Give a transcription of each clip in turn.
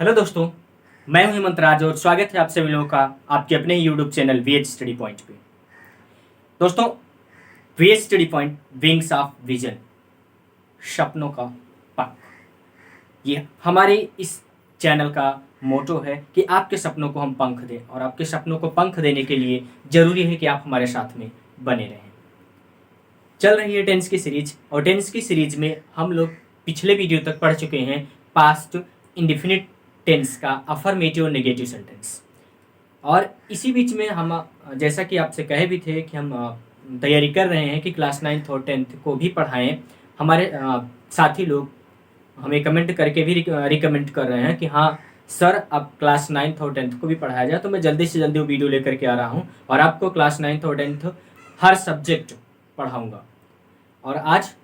Hello दोस्तों, मैं हूं हेमंत राज और स्वागत है आप सभी लोगों का आपके अपने ही YouTube channel VH study point पे। दोस्तों, VH study point wings of vision, सपनों का पंख, ये हमारे इस चैनल का मोटो है कि आपके सपनों को हम पंख दें और आपके सपनों को पंख देने के लिए जरूरी है कि आप हमारे साथ में बने रहें। चल रही है टेंस की सीरीज और टेंस की सीरीज में हम लोग पिछले वीडियो तक पढ़ चुके हैं पास्ट इंडेफिनिट टेंस का अफर्मेटिव और नेगेटिव सेंटेंस। और इसी बीच में हम जैसा कि आपसे कहे भी थे कि हम तैयारी कर रहे हैं कि क्लास 9th और 10th को भी पढ़ाएं। हमारे साथी लोग हमें कमेंट करके भी रिकमेंड कर रहे हैं कि हाँ सर, अब क्लास 9th और 10th को भी पढ़ाया जाए, तो मैं जल्दी से जल्दी वो वीडियो लेकर के आ रहा हूँ और आपको क्लास 9th और 10th हर सब्जेक्ट पढ़ाऊँगा। और आज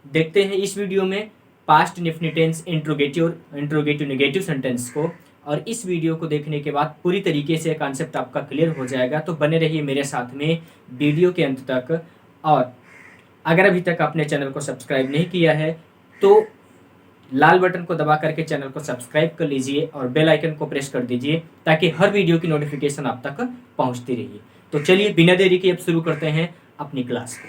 देखते हैं इस वीडियो में past indefinite tense interrogative negative sentence को। और इस वीडियो को देखने के बाद पूरी तरीके से कॉन्सेप्ट आपका क्लियर हो जाएगा, तो बने रहिए मेरे साथ में वीडियो के अंत तक। और अगर अभी तक आपने चैनल को सब्सक्राइब नहीं किया है तो लाल बटन को दबा करके चैनल को सब्सक्राइब कर लीजिए और बेल आइकन को प्रेस कर दीजिए ताकि हर वीडियो की नोटिफिकेशन आप तक पहुंचती रहिए। तो चलिए बिना देरी के अब शुरू करते हैं अपनी क्लास को।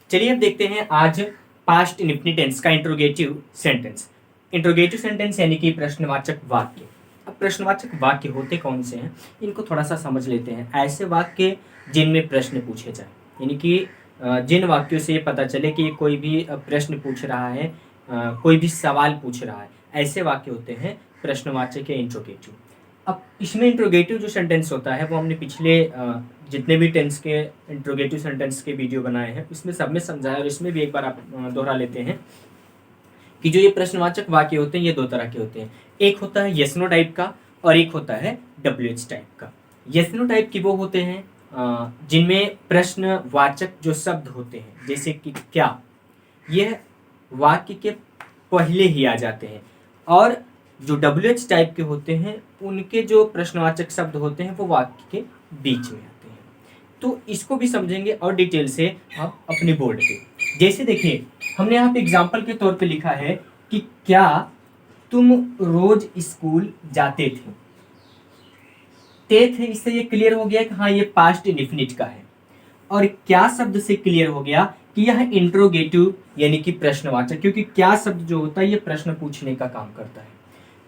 चलिए अब देखते हैं आज पास्ट इंडेफिनिट टेंस का इंट्रोगेटिव सेंटेंस। इंट्रोगेटिव सेंटेंस यानी कि प्रश्नवाचक वाक्य। अब प्रश्नवाचक वाक्य होते कौन से हैं, इनको थोड़ा सा समझ लेते हैं। ऐसे वाक्य जिनमें प्रश्न पूछे जाए, यानी कि जिन वाक्यों से ये पता चले कि कोई भी प्रश्न पूछ रहा है, कोई भी सवाल पूछ रहा है, ऐसे वाक्य होते हैं प्रश्नवाचक या इंट्रोगेटिव। अब इसमें इंट्रोगेटिव जो सेंटेंस होता है वो हमने पिछले जितने भी टेंस के इंट्रोगेटिव सेंटेंस के वीडियो बनाए हैं उसमें सब में समझाया, और इसमें भी एक बार आप दोहरा लेते हैं कि जो ये प्रश्नवाचक वाक्य होते हैं ये दो तरह के होते हैं। एक होता है यस नो टाइप का और एक होता है डब्ल्यूएच टाइप का। यस नो टाइप की वो होते हैं जिनमें प्रश्नवाचक जो शब्द होते हैं जैसे कि क्या, यह वाक्य के पहले ही आ जाते हैं। और जो डब्ल्यूएच टाइप के होते हैं उनके जो प्रश्नवाचक शब्द होते हैं वो वाक्य के बीच में आते हैं। तो इसको भी समझेंगे और डिटेल से आप अपने बोर्ड पे। जैसे देखिए, हमने यहाँ पे एग्जाम्पल के तौर पे लिखा है कि क्या तुम रोज स्कूल जाते थे। थे इससे ये क्लियर हो गया कि हाँ ये पास्ट इंडेफिनिट का है। और क्या शब्द से क्लियर हो गया कि यह इंट्रोगेटिव यानी कि प्रश्नवाचक, क्योंकि क्या शब्द जो होता है ये प्रश्न पूछने का काम करता है।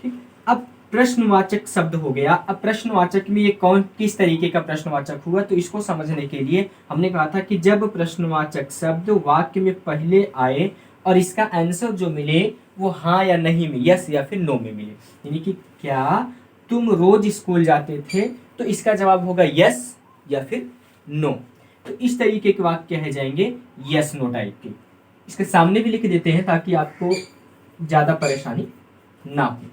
ठीक, अब प्रश्नवाचक शब्द हो गया। अब प्रश्नवाचक में ये कौन किस तरीके का प्रश्नवाचक हुआ, तो इसको समझने के लिए हमने कहा था कि जब प्रश्नवाचक शब्द वाक्य में पहले आए और इसका आंसर जो मिले वो हाँ या नहीं में, यस या फिर नो में मिले। यानी कि क्या तुम रोज स्कूल जाते थे, तो इसका जवाब होगा यस या फिर नो। तो इस तरीके के वाक्य कहे जाएंगे यस नो टाइप के। इसके सामने भी लिख देते हैं ताकि आपको ज़्यादा परेशानी ना हो।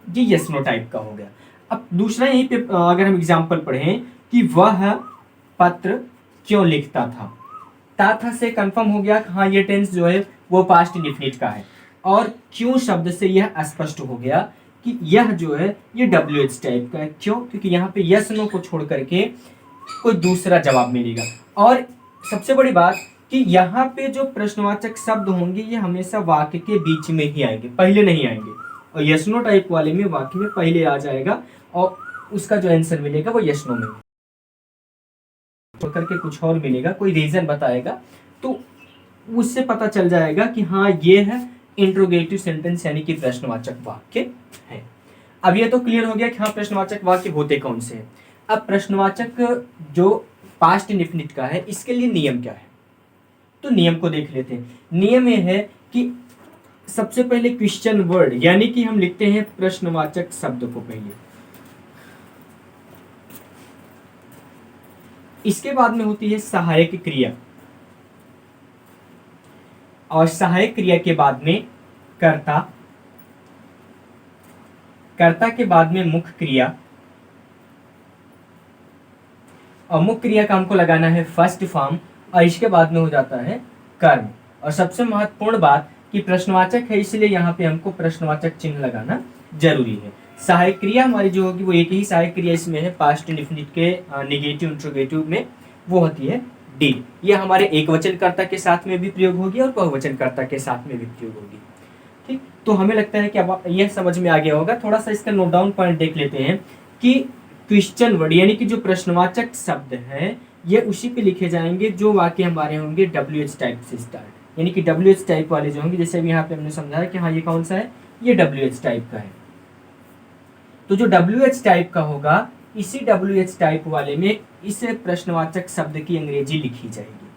ये यस नो टाइप का हो गया। अब दूसरा यहीं पे अगर हम एग्जाम्पल पढ़ें कि वह पत्र क्यों लिखता था से कंफर्म हो गया हाँ ये टेंस जो है वो पास्ट इंडेफिनिट का है। और क्यों शब्द से यह स्पष्ट हो गया कि यह जो है ये डब्ल्यूएच टाइप का है। क्यों? क्योंकि यहाँ पे यस नो को छोड़ करके कोई दूसरा जवाब मिलेगा। और सबसे बड़ी बात कि यहाँ पे जो प्रश्नवाचक शब्द होंगे ये हमेशा वाक्य के बीच में ही आएंगे, पहले नहीं आएंगे। और यस नो टाइप वाले में वाक्य में पहले आ जाएगा और उसका जो आंसर मिलेगा वो यस नो में छोड़ करके कुछ और मिलेगा, कोई रीजन बताएगा, तो उससे पता चल जाएगा कि हाँ ये है इंट्रोगेटिव सेंटेंस यानी कि प्रश्नवाचक वाक्य है। अब ये तो क्लियर हो गया कि हाँ प्रश्नवाचक वाक्य होते कौन से हैं। अब प्रश्नवाचक जो पास्ट इंडेफिनिट का है इसके लिए नियम क्या है, तो नियम को देख लेते हैं। नियम ये है कि सबसे पहले क्वेश्चन वर्ड यानी कि हम लिखते हैं प्रश्नवाचक शब्द को पहले, इसके बाद में होती है सहायक क्रिया, और सहायक क्रिया के बाद में कर्ता, कर्ता के बाद में मुख्य क्रिया, और मुख्य क्रिया का हमको लगाना है फर्स्ट फॉर्म, और इसके बाद में हो जाता है कर्म। और सबसे महत्वपूर्ण बात कि प्रश्नवाचक है इसलिए यहाँ पे हमको प्रश्नवाचक चिन्ह लगाना जरूरी है। सहायक क्रिया हमारी जो होगी वो एक ही सहायक क्रिया इसमें है पास्ट इंडेफिनिट के नेगेटिव इंट्रोगेटिव में, वो होती है डीड। ये हमारे एक वचनकर्ता के साथ में भी प्रयोग होगी और बहुवचनकर्ता के साथ में भी प्रयोग होगी। ठीक, तो हमें लगता है कि अब यह समझ में आ गया होगा। थोड़ा सा इसका नोट डाउन पॉइंट देख लेते हैं कि क्वेश्चन वर्ड यानी कि जो प्रश्नवाचक शब्द है ये उसी पे लिखे जाएंगे जो वाक्य हमारे होंगे WH टाइप से स्टार्ट, यानी कि WH टाइप वाले जो होंगे। जैसे अभी यहाँ पे हमने समझाया कि हाँ ये कौन सा है, ये WH टाइप का है। तो जो WH टाइप का होगा इसी WH टाइप वाले में इस प्रश्नवाचक शब्द की अंग्रेजी लिखी जाएगी।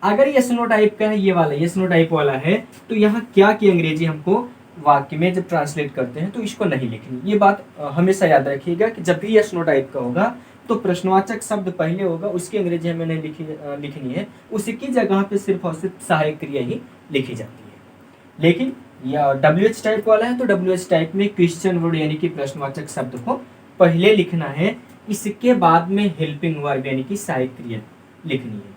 अगर यस नो टाइप का है, ये वाला यस नो टाइप वाला है, तो यहाँ क्या की अंग्रेजी हमको वाक्य में जब ट्रांसलेट करते हैं तो इसको नहीं लिखनी। ये बात हमेशा याद रखिएगा कि जब भी यस नो टाइप का होगा तो प्रश्नवाचक शब्द पहले होगा, उसकी अंग्रेजी हमें नहीं लिखनी है, उसकी जगह पे सिर्फ और सिर्फ सहायक क्रिया ही लिखी जाती है। लेकिन या WH टाइप वाला है तो WH टाइप में क्वेश्चन वर्ड यानी कि प्रश्नवाचक शब्द को पहले लिखना है, इसके बाद में हेल्पिंग वर्ब यानी कि सहायक क्रिया लिखनी है।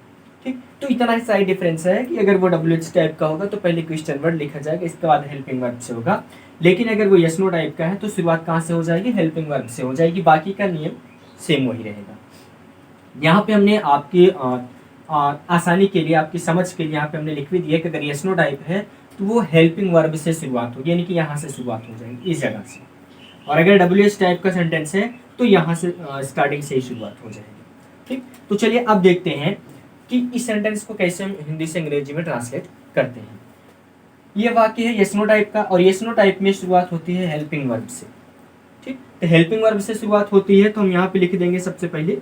ठीक, तो इतना ही साइड डिफरेंस है कि अगर वो WH टाइप का होगा तो पहले क्वेश्चन वर्ड लिखा जाएगा, इसके बाद हेल्पिंग वर्ब से होगा। लेकिन अगर वो यस नो टाइप का है तो शुरुआत कहाँ से हो जाएगी, हेल्पिंग वर्ब से हो जाएगी। बाकी का नियम सेम वही रहेगा। यहाँ पे हमने आपकी आसानी के लिए, आपकी समझ के लिए यहाँ पे हमने लिख भी दिया कि अगर यस नो टाइप है तो वो हेल्पिंग वर्ब से शुरुआत होगी, यानी कि यहाँ से शुरुआत हो जाएगी इस जगह से। और अगर WH टाइप का सेंटेंस है तो यहाँ से स्टार्टिंग से ही शुरुआत हो जाएगी। ठीक, तो चलिए अब देखते हैं कि इस सेंटेंस को कैसे हम हिंदी से अंग्रेजी में ट्रांसलेट करते हैं। ये वाक्य है यस नो टाइप का और यस नो टाइप में शुरुआत होती है हेल्पिंग वर्ब से। ठीक, तो हेल्पिंग वर्ब से शुरुआत होती है तो हम यहाँ पे लिख देंगे सबसे पहले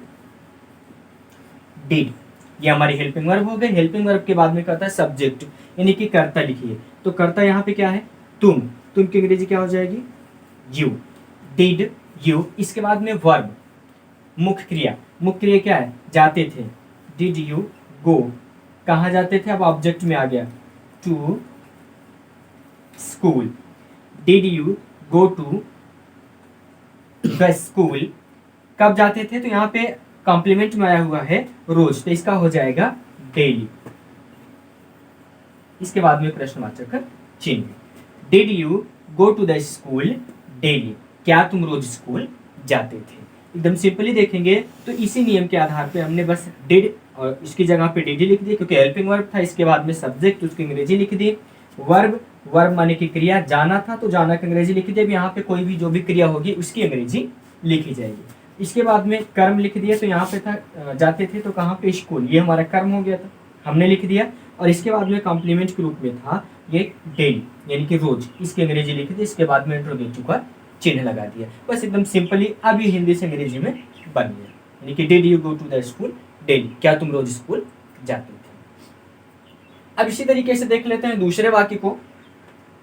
डिड, ये हमारी हेल्पिंग वर्ब हो गई। हेल्पिंग वर्ब के बाद में करता है सब्जेक्ट यानी कि कर्ता लिखिए, तो कर्ता यहाँ पे क्या है, तुम की अंग्रेजी क्या हो जाएगी, यू, डिड यू। इसके बाद में वर्ब मुख्य क्रिया क्या है, जाते थे, डिड यू गो, कहाँ जाते थे, अब ऑब्जेक्ट में आ गया, to school, did you go to the school, कब जाते थे, तो यहाँ पे कॉम्प्लीमेंट में आया हुआ है रोज, तो इसका हो जाएगा डेली। इसके बाद में प्रश्नवाचक चिन्ह, did you go to the school daily, क्या तुम रोज स्कूल जाते थे। एकदम सिंपली देखेंगे तो इसी नियम के आधार पे हमने बस डिड और इसकी जगह पे डिड लिख दी क्योंकि हेल्पिंग वर्ब था। इसके बाद में सब्जेक्ट, उसकी अंग्रेजी लिख दी। वर्ब माने की क्रिया, जाना था तो जाना की अंग्रेजी लिख दी। अब यहाँ पे कोई भी जो भी क्रिया होगी उसकी अंग्रेजी लिखी जाएगी। इसके बाद में कर्म लिख दिया, तो यहाँ पे था जाते थे तो कहाँ पे, स्कूल, ये हमारा कर्म हो गया था, हमने लिख दिया। और इसके बाद में कॉम्प्लीमेंट के रूप में था ये डेली यानी कि रोज, इसकी अंग्रेजी लिख दी। इसके बाद में इंट्रोगेटिव का चिन्ह लगा दिया। बस एकदम सिंपली अभी हिंदी से अंग्रेजी में बन गया, यानी कि did you go to the school daily, क्या तुम रोज स्कूल जाते थे। अब इसी तरीके से देख लेते हैं दूसरे वाक्य को,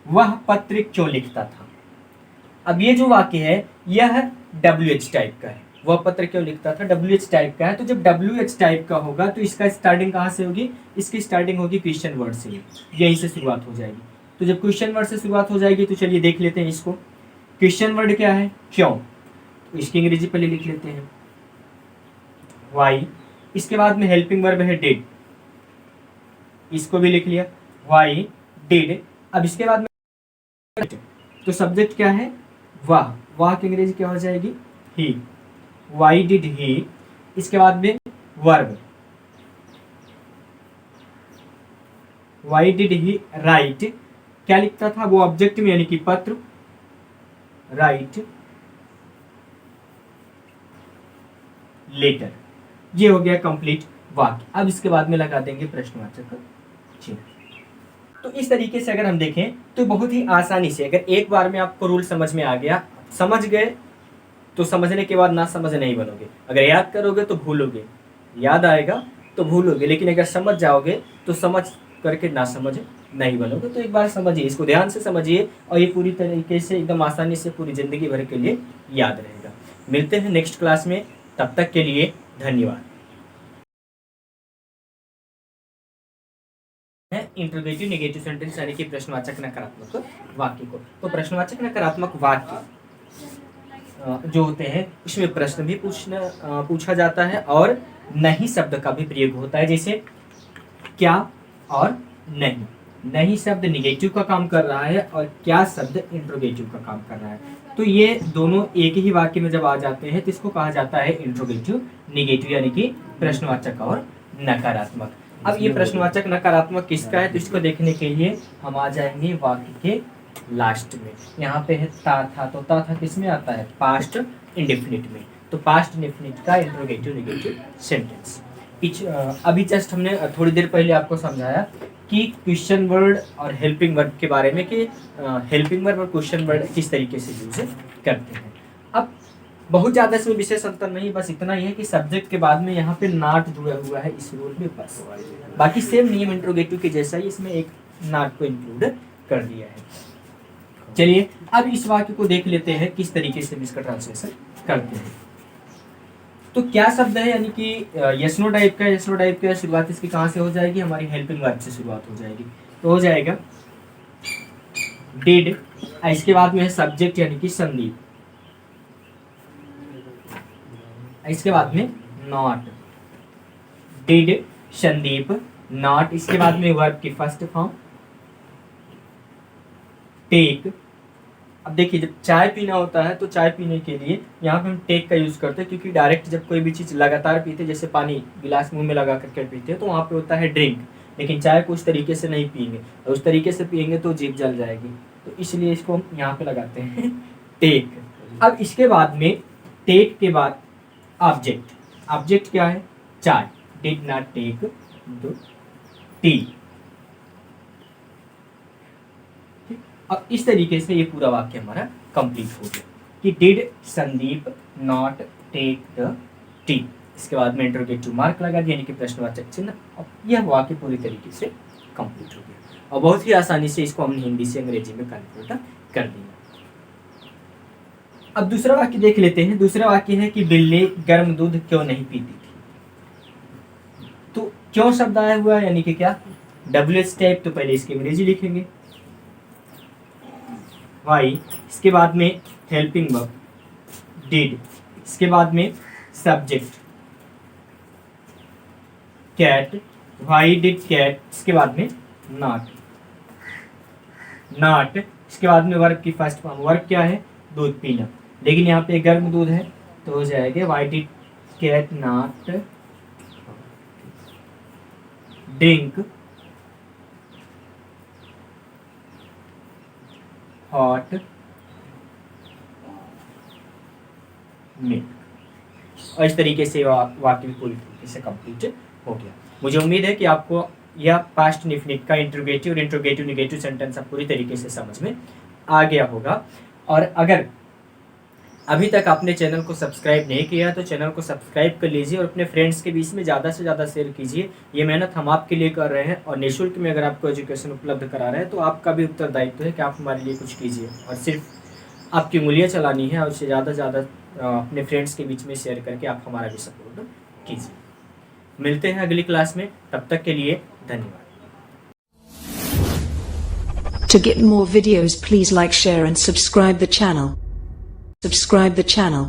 वह पत्र क्यों लिखता था। अब ये जो वाक्य है यह WH टाइप का है, वह पत्र क्यों लिखता था, WH टाइप का है। तो जब WH टाइप का होगा तो इसका स्टार्टिंग कहाँ से होगी, इसकी स्टार्टिंग होगी क्वेश्चन वर्ड से, यहीं से शुरुआत हो जाएगी। तो जब क्वेश्चन वर्ड से शुरुआत हो जाएगी तो चलिए देख लेते हैं इसको। क्वेश्चन वर्ड क्या है, क्यों, तो इसकी अंग्रेजी पहले लिख लेते हैं वाई। इसके बाद में हेल्पिंग वर्ब है डिड, इसको भी लिख लिया वाई डिड। अब इसके बाद में तो सब्जेक्ट क्या है, वाह की अंग्रेजी क्या हो जाएगी, ही, वाई डिड ही। इसके बाद में verb, why did he right, क्या लिखता था वो ऑब्जेक्ट में यानी कि पत्र, राइट लेटर। ये हो गया कंप्लीट वाक्य। अब इसके बाद में लगा देंगे प्रश्नवाचक चिन्ह। तो इस तरीके से अगर हम देखें तो बहुत ही आसानी से, अगर एक बार में आपको रूल समझ में आ गया, समझ गए तो समझने के बाद ना समझ नहीं बनोगे। अगर याद करोगे तो भूलोगे, याद आएगा तो भूलोगे, लेकिन अगर समझ जाओगे तो समझ करके ना समझ नहीं बनोगे। तो एक बार समझिए, इसको ध्यान से समझिए और ये पूरी तरीके से एकदम आसानी से पूरी जिंदगी भर के लिए याद रहेगा। मिलते हैं नेक्स्ट क्लास में, तब तक के लिए धन्यवाद। इंट्रोगेटिव नेगेटिव सेंटेंस यानी कि प्रश्नवाचक नकारात्मक वाक्य को। तो प्रश्नवाचक नकारात्मक वाक्य जो होते हैं उसमें प्रश्न भी पूछा जाता है और नहीं शब्द का भी प्रयोग होता है, जैसे क्या और नहीं। नहीं शब्द निगेटिव का काम कर रहा है और क्या शब्द इंट्रोगेटिव का काम कर रहा है। तो ये दोनों एक ही वाक्य में जब आ जाते हैं तो इसको कहा जाता है इंट्रोगेटिव नेगेटिव यानी कि प्रश्नवाचक और नकारात्मक। अब ये प्रश्नवाचक नकारात्मक किसका है, तो इसको देखने के लिए हम आ जाएंगे वाक्य के लास्ट में। यहाँ पे है ता था, तो ता था किस में आता है, पास्ट इंडेफिनिट में। तो पास्ट इंडेफिनिट का इंट्रोगेटिव नेगेटिव सेंटेंस। अभी जस्ट हमने थोड़ी देर पहले आपको समझाया कि क्वेश्चन वर्ड और हेल्पिंग वर्ब के बारे में, कि हेल्पिंग वर्ब और क्वेश्चन वर्ड किस तरीके से यूज करते हैं। अब बहुत ज़्यादा इसमें विशेष अंतर नहीं, बस इतना ही है कि सब्जेक्ट के बाद में यहाँ पे नॉट जुड़ा हुआ है इस रूल में बस। बाकी सेम नियम इंट्रोगेटिव के जैसा ही इसमें एक नॉट को इंक्लूड कर दिया है। चलिए अब इस वाक्य को देख लेते हैं किस तरीके से इसका ट्रांसलेशन करते हैं। तो क्या शब्द है, यानी कि यस नो टाइप का। यस नो टाइप का शुरुआत इसकी कहाँ से हो जाएगी, हमारी हेल्पिंग वर्ब से शुरुआत हो जाएगी। तो हो जाएगा डिड, इसके बाद में है सब्जेक्ट यानी कि संदीप, इसके बाद में नॉट, डिड संदीप नॉट, इसके बाद में वर्ब की फर्स्ट फॉर्म टेक। अब देखिए जब चाय पीना होता है तो चाय पीने के लिए यहाँ पे हम टेक का यूज़ करते हैं, क्योंकि डायरेक्ट जब कोई भी चीज़ लगातार पीते, जैसे पानी गिलास मुंह में लगा करके पीते हैं, तो वहाँ पे होता है ड्रिंक। लेकिन चाय को उस तरीके से नहीं पियेंगे, और उस तरीके से पियेंगे तो जीभ जल जाएगी, तो इसलिए इसको हम यहाँ पे लगाते हैं टेक। अब इसके बाद में टेक के बाद ऑब्जेक्ट, ऑब्जेक्ट क्या है, चाय, डिड नॉट टेक टी। अब इस तरीके से ये पूरा वाक्य हमारा कंप्लीट हो गया कि did Sandeep not take the tea. इसके बाद में इंटरोगेटिव मार्क लगा दिया, यानी कि प्रश्नवाचक चिन्ह। अब यह वाक्य पूरी तरीके से कंप्लीट हो गया, और बहुत ही आसानी से इसको हमने हिंदी से अंग्रेजी में कन्वर्ट कर दिया। अब दूसरा वाक्य देख लेते हैं। दूसरा वाक्य है कि बिल्ली गर्म दूध क्यों नहीं पीती थी। तो क्यों शब्द आया हुआ है, यानी कि क्या, WH टाइप, तो पहले इसकी अंग्रेजी लिखेंगे वाई, इसके बाद में हेल्पिंग वर्ब डिड, इसके बाद में subject cat, why did cat, इसके बाद में नॉट, नॉट, इसके बाद में वर्ब की फर्स्ट फॉर्म, वर्ब क्या है, दूध पीना, लेकिन यहाँ पे गर्म दूध है, तो हो जाएगा why did cat not drink hot milk. और इस तरीके से वाक्य भी पूरी तरीके से कंप्लीट हो गया। मुझे उम्मीद है कि आपको यह पास्ट इंडेफिनिट का इंट्रोगेटिव और इंट्रोगेटिव नेगेटिव सेंटेंस अब पूरी तरीके से समझ में आ गया होगा। और अगर अभी तक आपने चैनल को सब्सक्राइब नहीं किया तो चैनल को सब्सक्राइब कर लीजिए और अपने फ्रेंड्स के बीच में ज़्यादा से ज़्यादा शेयर कीजिए। ये मेहनत हम आपके लिए कर रहे हैं, और निःशुल्क में अगर आपको एजुकेशन उपलब्ध करा रहे हैं तो आपका भी उत्तरदायित्व है कि आप हमारे लिए कुछ कीजिए, और सिर्फ आपकी उंगलियाँ चलानी है, और उससे ज़्यादा से ज़्यादा अपने फ्रेंड्स के बीच में शेयर करके आप हमारा भी सपोर्ट कीजिए। मिलते हैं अगली क्लास में, तब तक के लिए धन्यवाद। To get more videos, please like, share and subscribe the channel. Subscribe the channel.